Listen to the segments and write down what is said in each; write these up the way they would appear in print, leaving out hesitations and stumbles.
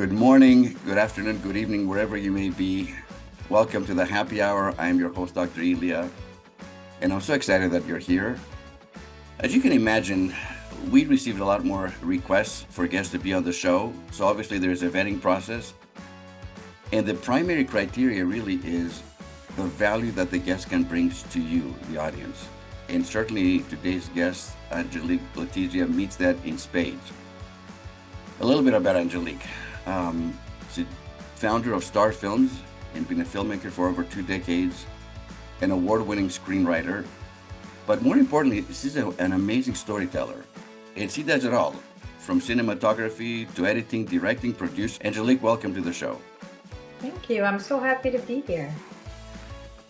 Good morning, good afternoon, good evening, wherever you may be. Welcome to the happy hour. I am your host, Dr. Elia, and I'm so excited that you're here. As you can imagine, we received a lot more requests for guests to be on the show. So obviously there's a vetting process. And the primary criteria really is the value that the guest can bring to you, the audience. And certainly today's guest, Angelique Letizia, meets that in spades. A little bit about Angelique. She's founder of Starr Films and been a filmmaker for over 2 decades, an award-winning screenwriter. But more importantly, she's an amazing storyteller. And she does it all, from cinematography to editing, directing, producing. Angelique, welcome to the show. Thank you. I'm so happy to be here.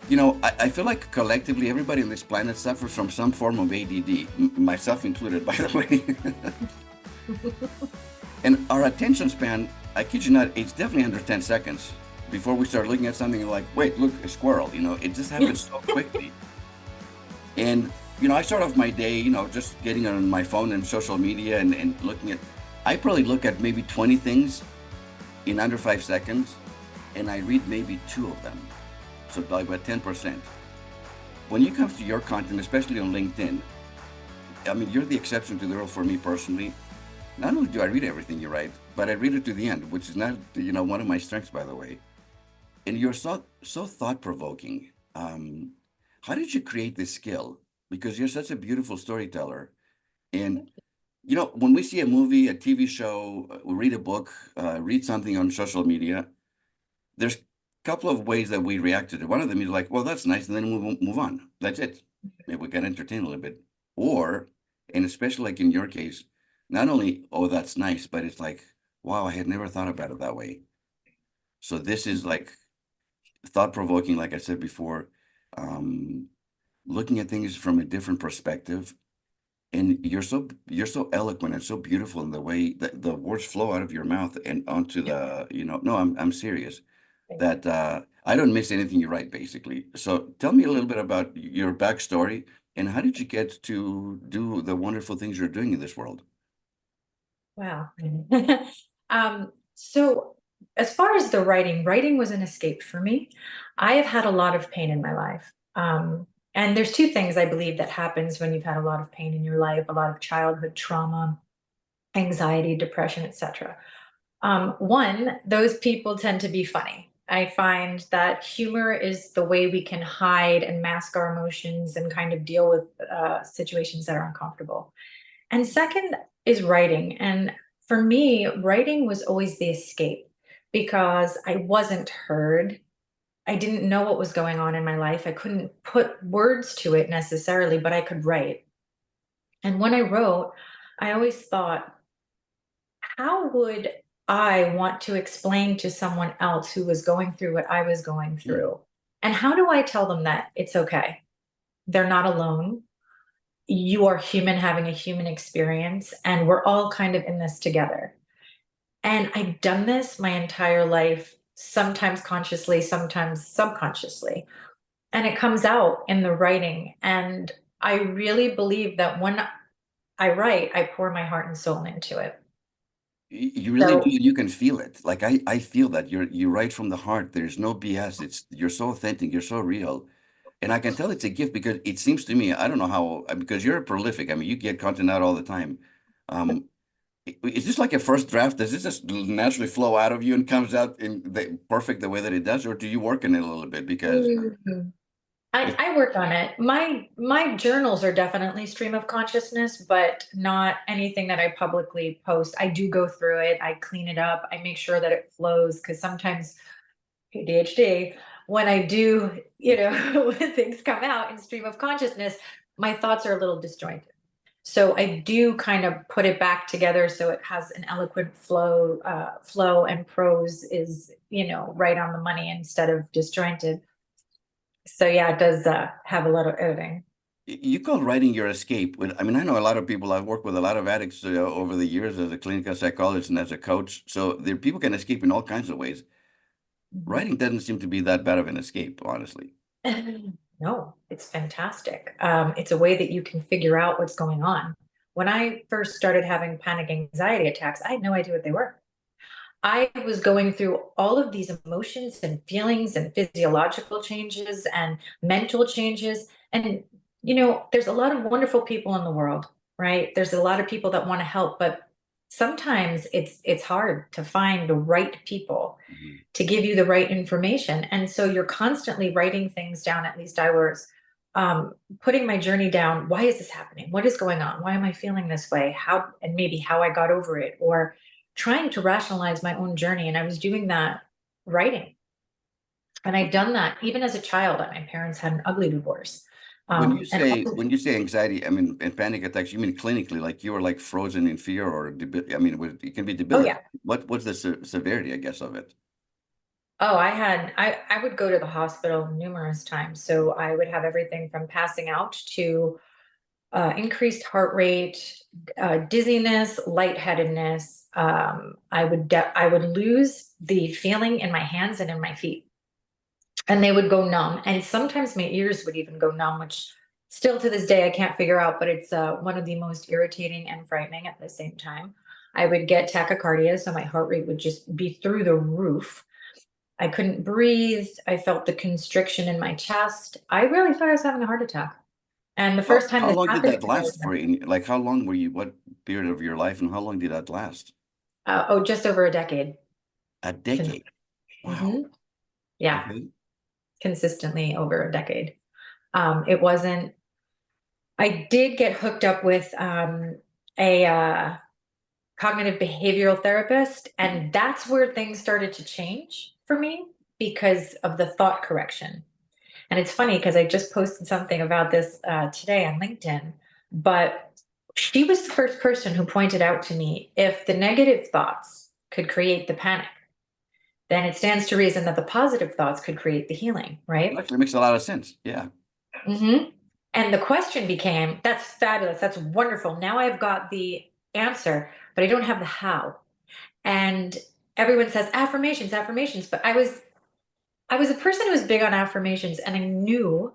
You know, I feel like collectively everybody on this planet suffers from some form of ADD, myself included, by the way. And our attention span, I kid you not, it's definitely under 10 seconds before we start looking at something like, wait, look, a squirrel. It just happens so quickly. And, I start off my day, just getting on my phone and social media and looking at, I probably look at maybe 20 things in under 5 seconds, and I read maybe 2 of them. So like about 10%. When it comes to your content, especially on LinkedIn, I mean, you're the exception to the rule for me personally. Not only do I read everything you write, but I read it to the end, which is not, one of my strengths, by the way. And you're so thought-provoking. How did you create this skill? Because you're such a beautiful storyteller. And, when we see a movie, a TV show, we read a book, read something on social media, there's a couple of ways that we react to it. One of them is like, well, that's nice, and then we move on. That's it. Maybe we get entertained a little bit. Or, and especially like in your case, not only, oh, that's nice, but it's like, wow, I had never thought about it that way. So this is like thought-provoking, like I said before, um, looking at things from a different perspective. And you're so eloquent and so beautiful in the way that the words flow out of your mouth and onto no, I'm serious, Thank that I don't miss anything you write, basically. So tell me a little bit about your backstory and how did you get to do the wonderful things you're doing in this world? Wow. So as far as the writing was an escape for me. I have had a lot of pain in my life. And there's two things I believe that happens when you've had a lot of pain in your life, a lot of childhood trauma, anxiety, depression, etc. One, those people tend to be funny. I find that humor is the way we can hide and mask our emotions and kind of deal with situations that are uncomfortable. And second is writing. And for me, writing was always the escape because I wasn't heard. I didn't know what was going on in my life. I couldn't put words to it necessarily, but I could write. And when I wrote, I always thought, how would I want to explain to someone else who was going through what I was going Hmm. through? And how do I tell them that it's okay? They're not alone. You are human having a human experience, and we're all kind of in this together. And I've done this my entire life, sometimes consciously, sometimes subconsciously. And it comes out in the writing. And I really believe that when I write, I pour my heart and soul into it. You really do. So You can feel it. Like I feel that you write from the heart. There's no BS. You're so authentic. You're so real. And I can tell it's a gift because it seems to me, I don't know how, because you're prolific. I mean, you get content out all the time. Um, is this like a first draft? Does this just naturally flow out of you and comes out in the perfect the way that it does, or do you work in it a little bit? Because Mhm. it, I work on it. My journals are definitely stream of consciousness, but not anything that I publicly post. I do go through it. I clean it up. I make sure that it flows because sometimes ADHD, when I do, when things come out in stream of consciousness, my thoughts are a little disjointed. So I do kind of put it back together so it has an eloquent flow, and prose is, right on the money instead of disjointed. So yeah, it does have a lot of editing. you call writing your escape. I mean, I know a lot of people. I've worked with a lot of addicts over the years as a clinical psychologist and as a coach. So there, people can escape in all kinds of ways. Mhm. Writing doesn't seem to be that bad of an escape, honestly. No, it's fantastic. It's a way that you can figure out what's going on. When I first started having panic anxiety attacks, I had no idea what they were. I was going through all of these emotions and feelings and physiological changes and mental changes. And, there's a lot of wonderful people in the world, right? There's a lot of people that want to help, but sometimes it's hard to find the right people Mhm. to give you the right information. And so you're constantly writing things down. At least I was putting my journey down. Why is this happening? What is going on? Why am I feeling this way? How, and maybe how I got over it, or trying to rationalize my own journey. And I was doing that writing. And I'd done that even as a child. My parents had an ugly divorce. And When you say anxiety, I mean, and panic attacks, you mean clinically, like you were like frozen in fear, or I mean, it can be oh debilitating. yeah. What's the severity, I guess, of it? Oh, I would go to the hospital numerous times. So I would have everything from passing out to increased heart rate, dizziness, lightheadedness. I would lose the feeling in my hands and in my feet, and they would go numb. And sometimes my ears would even go numb, which still to this day I can't figure out. But it's one of the most irritating and frightening at the same time. I would get tachycardia, so my heart rate would just be through the roof. I couldn't breathe. I felt the constriction in my chest. I really thought I was having a heart attack. And the first time How this long did happened that to me, last for you? Like, how long were you, what period of your life, and how long did that last? oh, just over a decade. A Con- decade. Wow. Mhm. Yeah, Okay. consistently over a decade. It wasn't, I did get hooked up with a cognitive behavioral therapist, Mhm. and that's where things started to change for me because of the thought correction. And it's funny because I just posted something about this today on LinkedIn, but she was the first person who pointed out to me, if the negative thoughts could create the panic, then it stands to reason that the positive thoughts could create the healing, It right? actually makes a lot of sense. Yeah. Hmm. And the question became, that's fabulous, that's wonderful. Now I've got the answer, but I don't have the how. And everyone says affirmations, affirmations, but I was a person who was big on affirmations, and I knew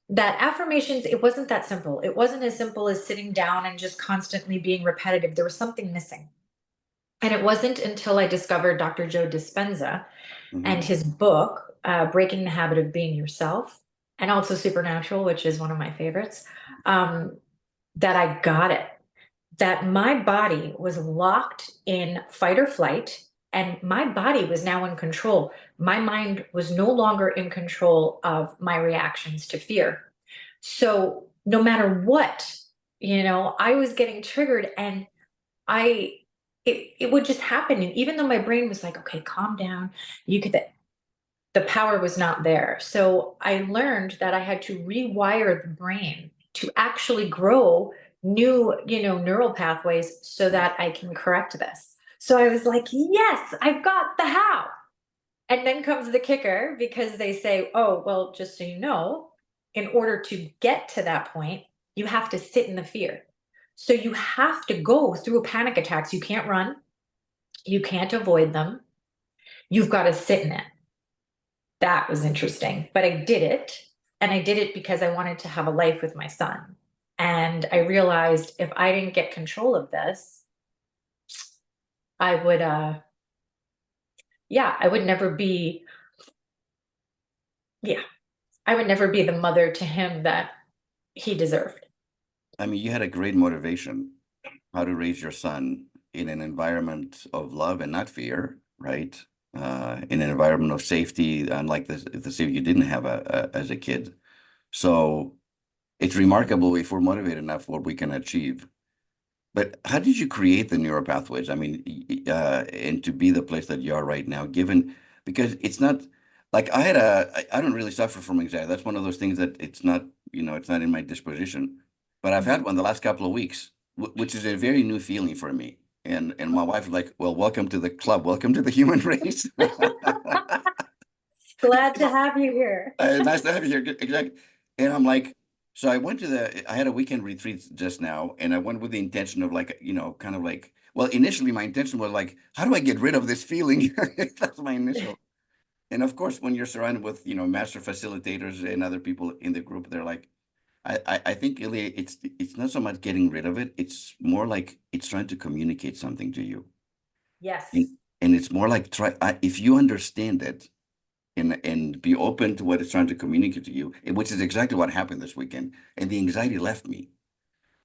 that affirmations, it wasn't that simple. It wasn't as simple as sitting down and just constantly being repetitive. There was something missing. And it wasn't until I discovered Dr. Joe Dispenza and Hmm. his book, Breaking the Habit of Being Yourself, and also Supernatural, which is one of my favorites, um, that I got it. That my body was locked in fight or flight, and my body was now in control. My mind was no longer in control of my reactions to fear. So no matter what, I was getting triggered, and I it would just happen. And even though my brain was like, okay, calm down, you could, the power was not there. So I learned that I had to rewire the brain to actually grow new, neural pathways so that I can correct this. So I was like, yes, I've got the how. And then comes the kicker, because they say, oh, well, just so you know, in order to get to that point, you have to sit in the fear. So you have to go through panic attacks. You can't run, you can't avoid them. You've got to sit in it. That was interesting. But I did it. And I did it because I wanted to have a life with my son. And I realized if I didn't get control of this, I would, yeah, I would never be, yeah, I would never be the mother to him that he deserved. I mean, you had a great motivation, how to raise your son in an environment of love and not fear, right? In an environment of safety, unlike the safety you didn't have as a kid. So it's remarkable if we're motivated enough what we can achieve. But how did you create the neural pathways? I mean, and to be the place that you are right now, given because it's not like I don't really suffer from anxiety. That's one of those things that it's not, it's not in my disposition. But I've had Mhm. one the last couple of weeks, which is a very new feeling for me. And my wife is like, "Well, welcome to the club. Welcome to the human race." Glad to have you here. Nice to have you here. Exactly. And I'm like, so I had a weekend retreat just now, and I went with the intention of like, kind of like, well, initially my intention was like, how do I get rid of this feeling? That's my initial. And of course, when you're surrounded with, master facilitators and other people in the group, they're like, I think really it's not so much getting rid of it. It's more like it's trying to communicate something to you. And Yes. And it's more like if you understand it and be open to what it's trying to communicate to you, which is exactly what happened this weekend. And the anxiety left me.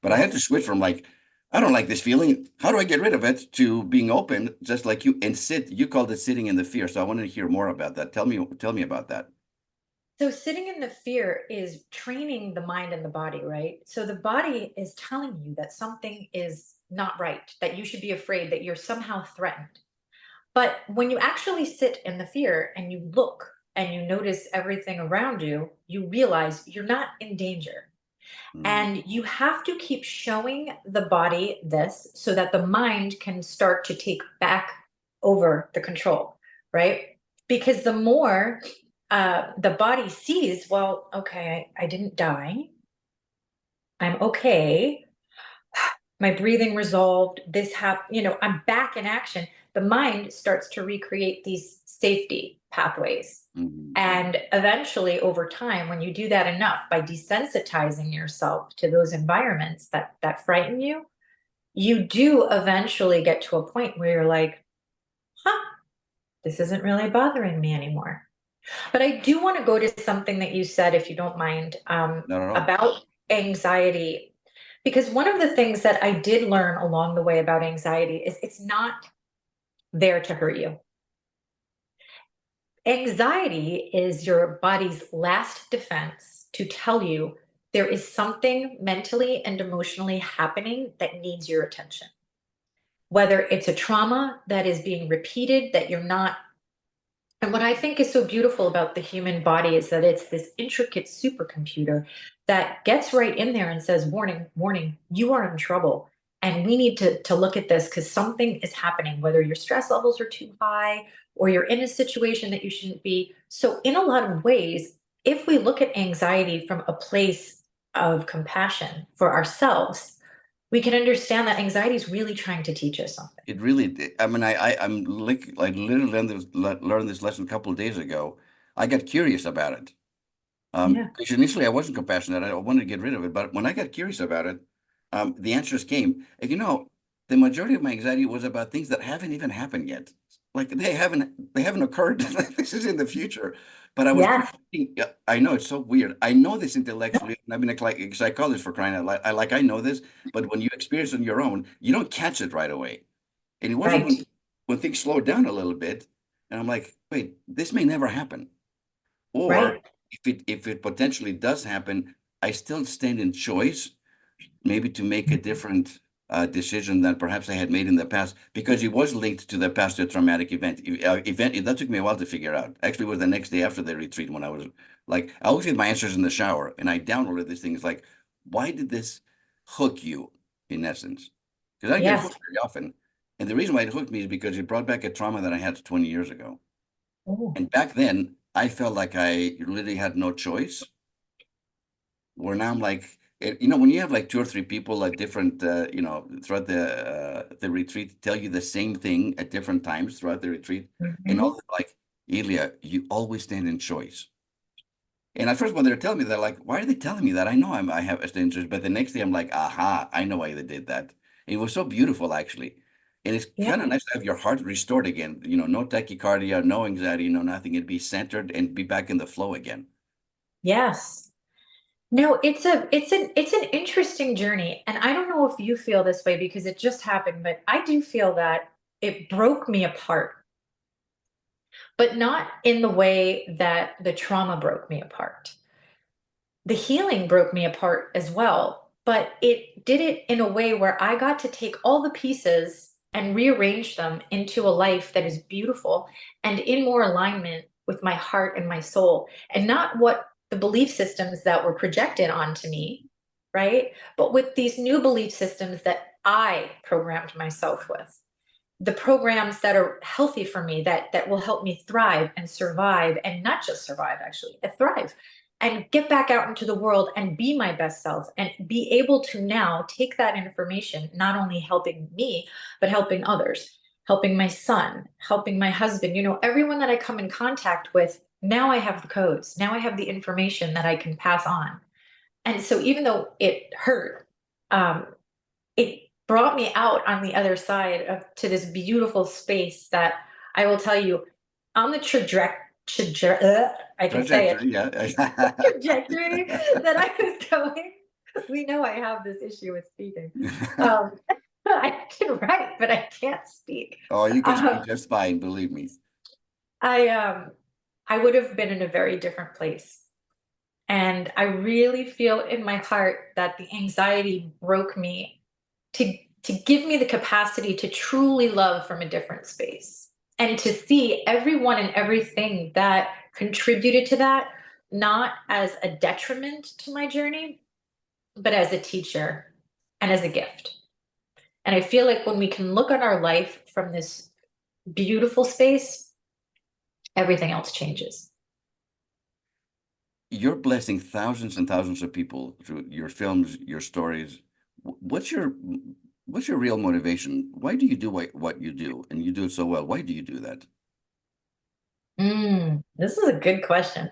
But I had to Yes. switch from like, I don't like this feeling. How do I get rid of it? To being open, just like you, and sit. You called it sitting in the fear. So I wanted to hear more about that. Tell me about that. So sitting in the fear is training the mind and the body, right? So the body is telling you that something is not right, that you should be afraid, that you're somehow threatened. But when you actually sit in the fear and you look and you notice everything around you, you realize you're not in danger. Mm, And you have to keep showing the body this so that the mind can start to take back over the control, right? Because the more the body sees, well, okay, I didn't die. I'm okay. My breathing resolved. This happened, I'm back in action. The mind starts to recreate these safety pathways. mm, And eventually, over time, when you do that enough by desensitizing yourself to those environments that frighten you, you do eventually get to a point where you're like, huh, this isn't really bothering me anymore. But I do want to go to something that you said, if you don't mind, not at all. about anxiety. Because one of the things that I did learn along the way about anxiety is it's not there to hurt you. Anxiety is your body's last defense to tell you there is something mentally and emotionally happening that needs your attention. Whether it's a trauma that is being repeated, that you're not. And what I think is so beautiful about the human body is that it's this intricate supercomputer that gets right in there and says, warning, warning, you are in trouble. And we need to look at this because something is happening, whether your stress levels are too high or you're in a situation that you shouldn't be. So, in a lot of ways, if we look at anxiety from a place of compassion for ourselves, we can understand that anxiety is really trying to teach us something. It really did. I mean, I'm like literally learned this lesson a couple of days ago. I got curious about it. Yeah. Because initially I wasn't compassionate. I wanted to get rid of it. But when I got curious about it, the answers came. And the majority of my anxiety was about things that haven't even happened yet. Like they haven't occurred. This is in the future. But I was Yes. projecting. Yeah, I know it's so weird. I know this intellectually. And I've been a psychologist for crying out loud. I know this, but when you experience it on your own, you don't catch it right away. And it wasn't Right. when things slowed down a little bit, and I'm like, wait, this may never happen. Or Right. if it potentially does happen, I still stand in choice, maybe to make a different decision than perhaps I had made in the past, because it was linked to the past traumatic event. That took me a while to figure out. Actually, it was the next day after the retreat when I was like, I always get my answers in the shower, and I downloaded these things like, why did this hook you, in essence? Because I get Yes. hooked very often, and the reason why it hooked me is because it brought back a trauma that I had 20 years ago. Oh, And back then, I felt like I really had no choice. Where now I'm like, when you have like two or three people at different, throughout the retreat, tell you the same thing at different times throughout the retreat, and mhm. all like, Elia, you always stand in choice. And at first, when they're telling me that, like, why are they telling me that? I know I have a stand in choice, but the next day I'm like, aha, I know why they did that. It was so beautiful, actually. And it's Yeah. kind of nice to have your heart restored again. No tachycardia, no anxiety, no nothing. And be centered and be back in the flow again. Yes. No, it's an interesting journey. And I don't know if you feel this way because it just happened, but I do feel that it broke me apart, but not in the way that the trauma broke me apart. The healing broke me apart as well, but it did it in a way where I got to take all the pieces and rearrange them into a life that is beautiful and in more alignment with my heart and my soul, and not what the belief systems that were projected onto me, right? But with these new belief systems that I programmed myself with, the programs that are healthy for me, that will help me thrive and survive, and not just survive, actually thrive, and get back out into the world and be my best self and be able to now take that information, not only helping me but helping others, helping my son, helping my husband, everyone that I come in contact with. Now I have the codes, now I have the information that I can pass on. And so even though it hurt, it brought me out on the other side of to this beautiful space that I will tell you, on the I can say it, Trajectory, yeah. trajectory that I was going. We know I have this issue with speaking. Um, I can write, but I can't speak. Oh, you can speak Um, just fine, believe me. I um, I would have been in a very different place. And I really feel in my heart that the anxiety broke me to give me the capacity to truly love from a different space and to see everyone and everything that contributed to that, not as a detriment to my journey, but as a teacher and as a gift. And I feel like when we can look at our life from this beautiful space, everything else changes. You're blessing thousands and thousands of people through your films, your stories. What's your real motivation? Why do you do what you do, and you do it so well? Why do you do that? This is a good question.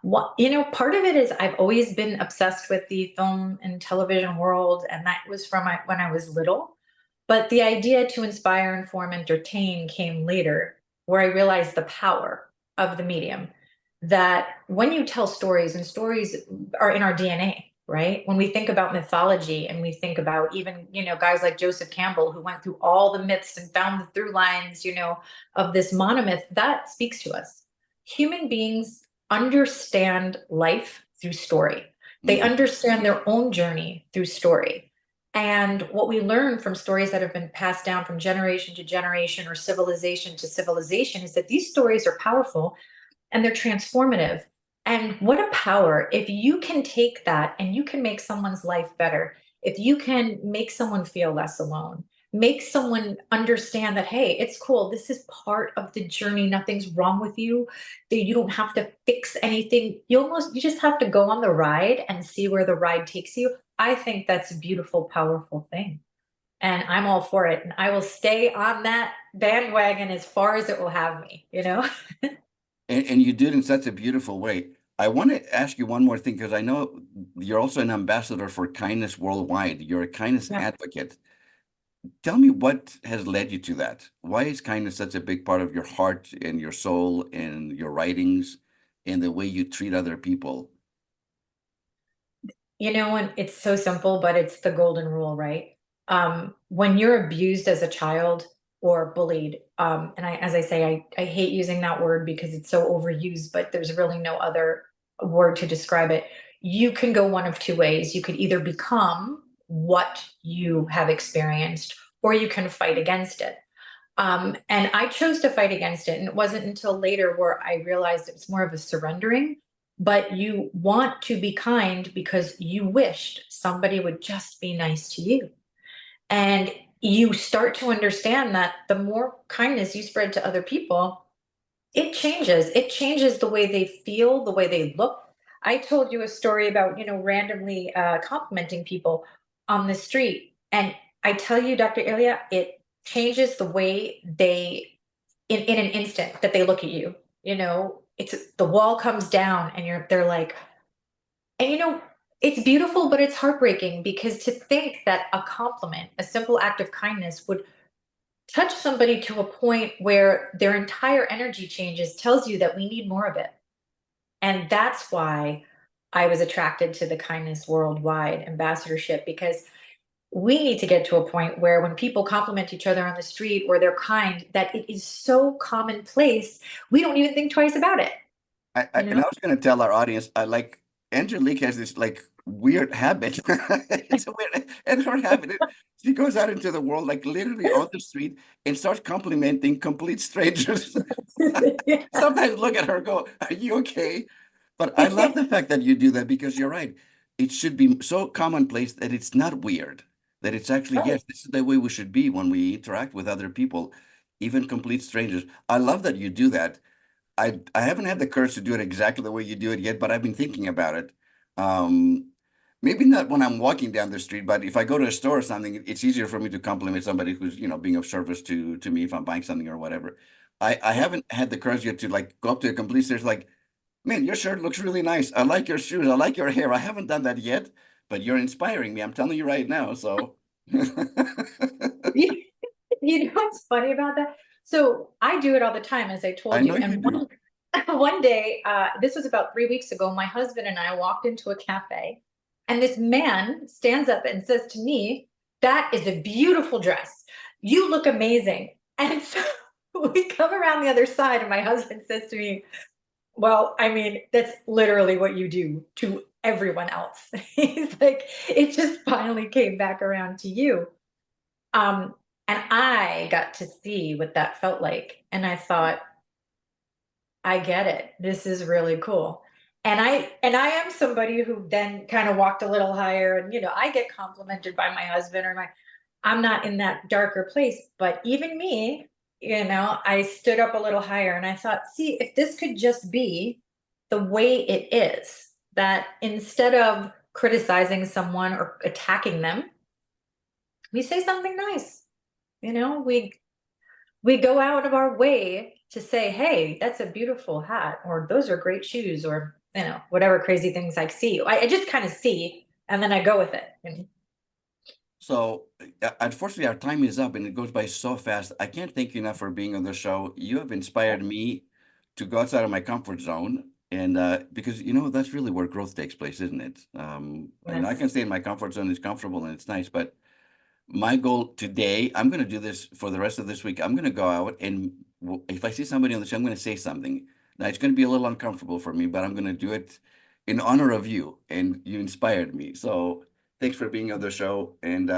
What, part of it is I've always been obsessed with the film and television world, and that was from when I was little. But the idea to inspire, inform, entertain came later, where I realized the power of the medium. That when you tell stories, and stories are in our DNA, right? When we think about mythology and we think about even, guys like Joseph Campbell, who went through all the myths and found the through lines, of this monomyth, that speaks to us. Human beings understand life through story. They Mhm. understand their own journey through story. And what we learn from stories that have been passed down from generation to generation or civilization to civilization is that these stories are powerful and they're transformative. And what a power if you can take that and you can make someone's life better, if you can make someone feel less alone, make someone understand that, hey, it's cool. This is part of the journey. Nothing's wrong with you. That you don't have to fix anything. You just have to go on the ride and see where the ride takes you. I think that's a beautiful, powerful thing. And I'm all for it. And I will stay on that bandwagon as far as it will have me? And you do it in such a beautiful way. I want to ask you one more thing because I know you're also an ambassador for kindness worldwide. You're a kindness Yeah. advocate. Tell me what has led you to that. Why is kindness such a big part of your heart and your soul and your writings and the way you treat other people? And it's so simple, but it's the golden rule, right? When you're abused as a child or bullied, and as I say, I hate using that word because it's so overused, but there's really no other word to describe it. You can go one of two ways. You could either become what you have experienced, or you can fight against it. And I chose to fight against it. And it wasn't until later where I realized it was more of a surrendering. But you want to be kind because you wished somebody would just be nice to you. And you start to understand that the more kindness you spread to other people, it changes. It changes the way they feel, the way they look. I told you a story about, randomly complimenting people on the street. And I tell you, Dr. Ilya, it changes the way in an instant that they look at you. It's the wall comes down and they're like, and it's beautiful, but it's heartbreaking because to think that a compliment, a simple act of kindness would touch somebody to a point where their entire energy changes tells you that we need more of it. And that's why I was attracted to the kindness worldwide ambassadorship because we need to get to a point where when people compliment each other on the street or they're kind, that it is so commonplace, we don't even think twice about it, you And I know? was going to tell our audience, I like Angelique has this like weird habit. It's a weird, and her habit, she goes out into the world, like literally on the street, and starts complimenting complete strangers. Sometimes look at her, go, "Are you okay?" But I love the fact that you do that because you're right. It should be so commonplace that it's not weird. That it's actually, Right. yes, this is the way we should be when we interact with other people, even complete strangers. I love that you do that. I haven't had the courage to do it exactly the way you do it yet, but I've been thinking about it. Um, Maybe not when I'm walking down the street, but if I go to a store or something, it's easier for me to compliment somebody who's, being of service to me if I'm buying something or whatever. I haven't had the courage yet to like go up to a complete stranger like, man, your shirt looks really nice. I like your shoes. I like your hair. I haven't done that yet, but you're inspiring me. I'm telling you right now. So You know what's funny about that? So I do it all the time, as I I told you. know you And do. one day, this was about 3 weeks ago, my husband and I walked into a cafe, and this man stands up and says to me, "That is a beautiful dress. You look amazing." And so we come around the other side, and my husband says to me, "Well, I mean, that's literally what you do to everyone else." He's like, "It just finally came back around to you." Um, and I got to see what that felt like. And I thought, I get it. This is really cool. And I am somebody who then kind of walked a little higher, and I get complimented by my husband, or my I'm not in that darker place, but even me, I stood up a little higher, and I thought, see, if this could just be the way it is, that instead of criticizing someone or attacking them, we say something nice. We go out of our way to say, "Hey, that's a beautiful hat," or "Those are great shoes," or whatever crazy things I see. I just kind of see, and then I go with it. So, unfortunately, our time is up and it goes by so fast. I can't thank you enough for being on the show. You have inspired me to go outside of my comfort zone. And because, that's really where growth takes place, isn't it? I can Yes. stay in my comfort zone. It's comfortable and it's nice. But my goal today, I'm going to do this for the rest of this week. I'm going to go out and if I see somebody on the show, I'm going to say something. Now, it's going to be a little uncomfortable for me, but I'm going to do it in honor of you. And you inspired me. So thanks for being on the show. And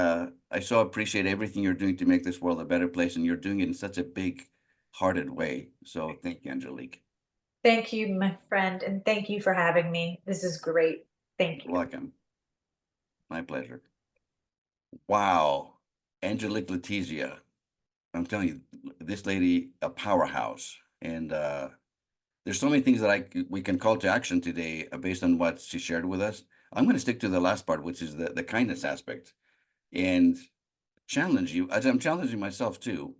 I so appreciate everything you're doing to make this world a better place. And you're doing it in such a big hearted way. So thank you, Angelique. Thank you, my friend, and thank you for having me. This is great. Thank You're you. welcome. My pleasure. Wow. Angelique Letizia. I'm telling you, this lady, a powerhouse. And there's so many things that we can call to action today based on what she shared with us. I'm going to stick to the last part, which is the kindness aspect, and challenge you, as I'm challenging myself too,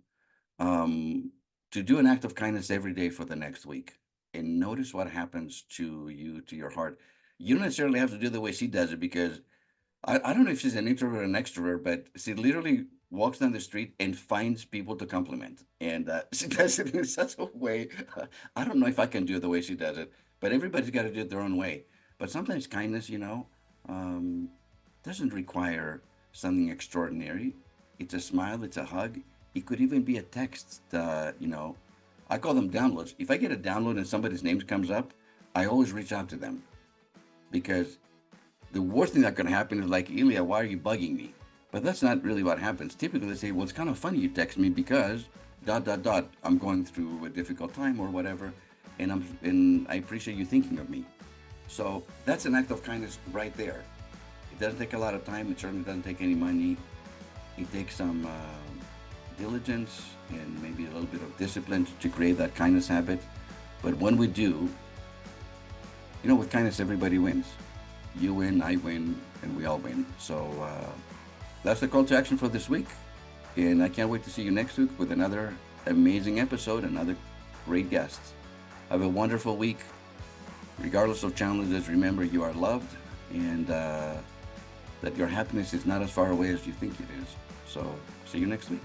to do an act of kindness every day for the next week, and notice what happens to you, to your heart. You don't necessarily have to do the way she does it because I don't know if she's an introvert or an extrovert, but she literally walks down the street and finds people to compliment. And she does it in such a way. I don't know if I can do it the way she does it, but everybody's got to do it their own way. But sometimes kindness, um, doesn't require something extraordinary. It's a smile, it's a hug. It could even be a text. I call them downloads. If I get a download and somebody's name comes up, I always reach out to them because the worst thing that can happen is like, Elia, why are you bugging me? But that's not really what happens. Typically, they say, well, it's kind of funny you text me because dot dot dot. I'm going through a difficult time or whatever, and I appreciate you thinking of me. So that's an act of kindness right there. It doesn't take a lot of time. It certainly doesn't take any money. It takes some diligence and maybe a little bit of discipline to create that kindness habit. But when we do, with kindness, everybody wins. You win, I win, and we all win. So that's the call to action for this week. And I can't wait to see you next week with another amazing episode, another great guest. Have a wonderful week. Regardless of challenges, remember you are loved and that your happiness is not as far away as you think it is. So see you next week.